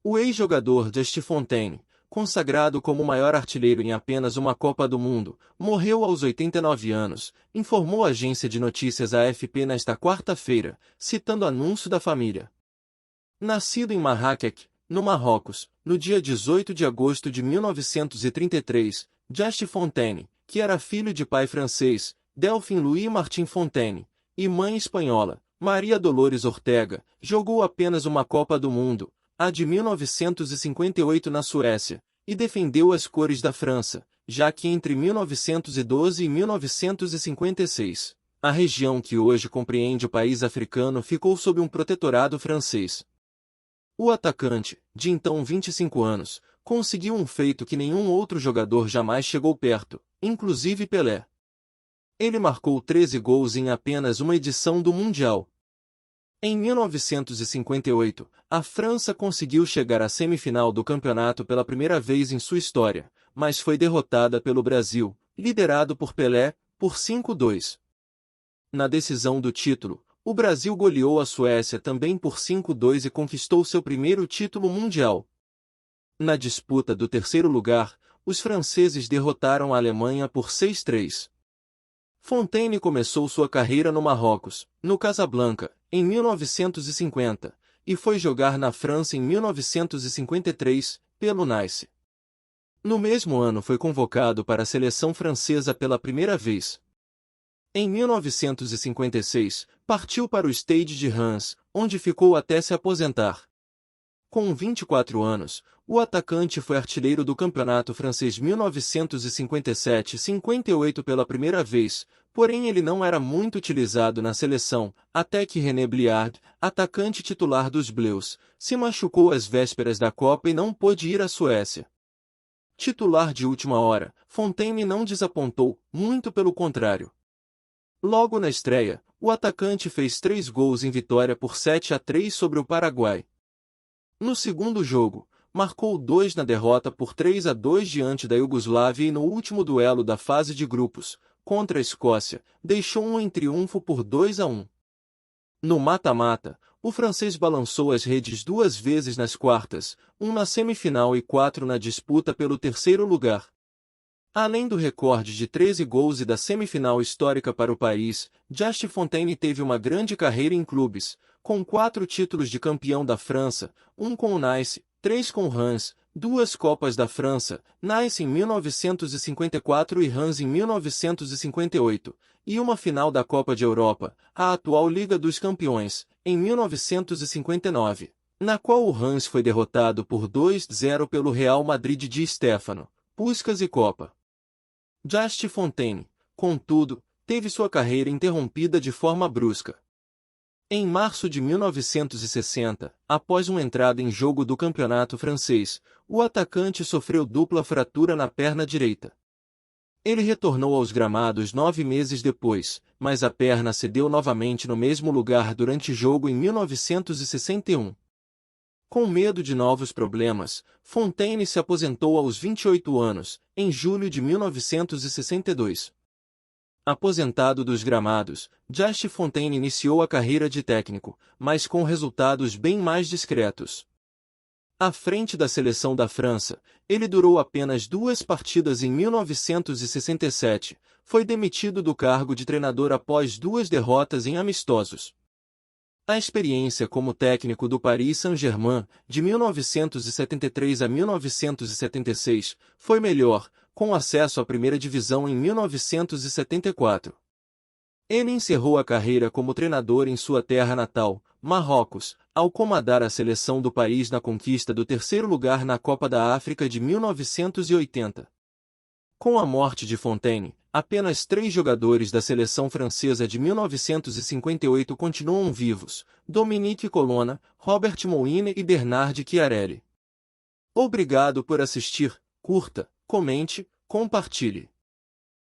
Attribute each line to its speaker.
Speaker 1: O ex-jogador Just Fontaine, consagrado como o maior artilheiro em apenas uma Copa do Mundo, morreu aos 89 anos, informou a agência de notícias AFP nesta quarta-feira, citando anúncio da família. Nascido em Marrakech, no Marrocos, no dia 18 de agosto de 1933, Just Fontaine, que era filho de pai francês, Delphine Louis Martin Fontaine, e mãe espanhola, Maria Dolores Ortega, jogou apenas uma Copa do Mundo, a de 1958 na Suécia, e defendeu as cores da França, já que entre 1912 e 1956, a região que hoje compreende o país africano ficou sob um protetorado francês. O atacante, de então 25 anos, conseguiu um feito que nenhum outro jogador jamais chegou perto, inclusive Pelé. Ele marcou 13 gols em apenas uma edição do Mundial. Em 1958, a França conseguiu chegar à semifinal do campeonato pela primeira vez em sua história, mas foi derrotada pelo Brasil, liderado por Pelé, por 5-2. Na decisão do título, o Brasil goleou a Suécia também por 5-2 e conquistou seu primeiro título mundial. Na disputa do terceiro lugar, os franceses derrotaram a Alemanha por 6-3. Fontaine começou sua carreira no Marrocos, no Casablanca, em 1950, e foi jogar na França em 1953, pelo Nice. No mesmo ano foi convocado para a seleção francesa pela primeira vez. Em 1956, partiu para o Stade de Reims, onde ficou até se aposentar. Com 24 anos, o atacante foi artilheiro do campeonato francês 1957-58 pela primeira vez, porém ele não era muito utilizado na seleção, até que René Bliard, atacante titular dos Bleus, se machucou às vésperas da Copa e não pôde ir à Suécia. Titular de última hora, Fontaine não desapontou, muito pelo contrário. Logo na estreia, o atacante fez 3 gols em vitória por 7-3 sobre o Paraguai. No segundo jogo, marcou 2 na derrota por 3-2 diante da Iugoslávia e no último duelo da fase de grupos, contra a Escócia, deixou um em triunfo por 2-1. No mata-mata, o francês balançou as redes 2 vezes nas quartas, 1 na semifinal e 4 na disputa pelo terceiro lugar. Além do recorde de 13 gols e da semifinal histórica para o país, Just Fontaine teve uma grande carreira em clubes, com 4 títulos de campeão da França, 1 com o Nice, 3 com o Reims, 2 Copas da França, Nice em 1954 e Reims em 1958, e uma final da Copa de Europa, a atual Liga dos Campeões, em 1959, na qual o Reims foi derrotado por 2-0 pelo Real Madrid de Stéfano, Puskás e Copa. Just Fontaine, contudo, teve sua carreira interrompida de forma brusca. Em março de 1960, após uma entrada em jogo do campeonato francês, o atacante sofreu dupla fratura na perna direita. Ele retornou aos gramados 9 meses depois, mas a perna cedeu novamente no mesmo lugar durante jogo em 1961. Com medo de novos problemas, Fontaine se aposentou aos 28 anos, em julho de 1962. Aposentado dos gramados, Just Fontaine iniciou a carreira de técnico, mas com resultados bem mais discretos. À frente da seleção da França, ele durou apenas 2 partidas em 1967, foi demitido do cargo de treinador após 2 derrotas em amistosos. A experiência como técnico do Paris Saint-Germain, de 1973 a 1976, foi melhor, com acesso à primeira divisão em 1974. Ele encerrou a carreira como treinador em sua terra natal, Marrocos, ao comandar a seleção do país na conquista do terceiro lugar na Copa da África de 1980. Com a morte de Fontaine, apenas 3 jogadores da seleção francesa de 1958 continuam vivos: Dominique Colonna, Robert Moine e Bernard Chiarelli. Obrigado por assistir, curta, comente, compartilhe.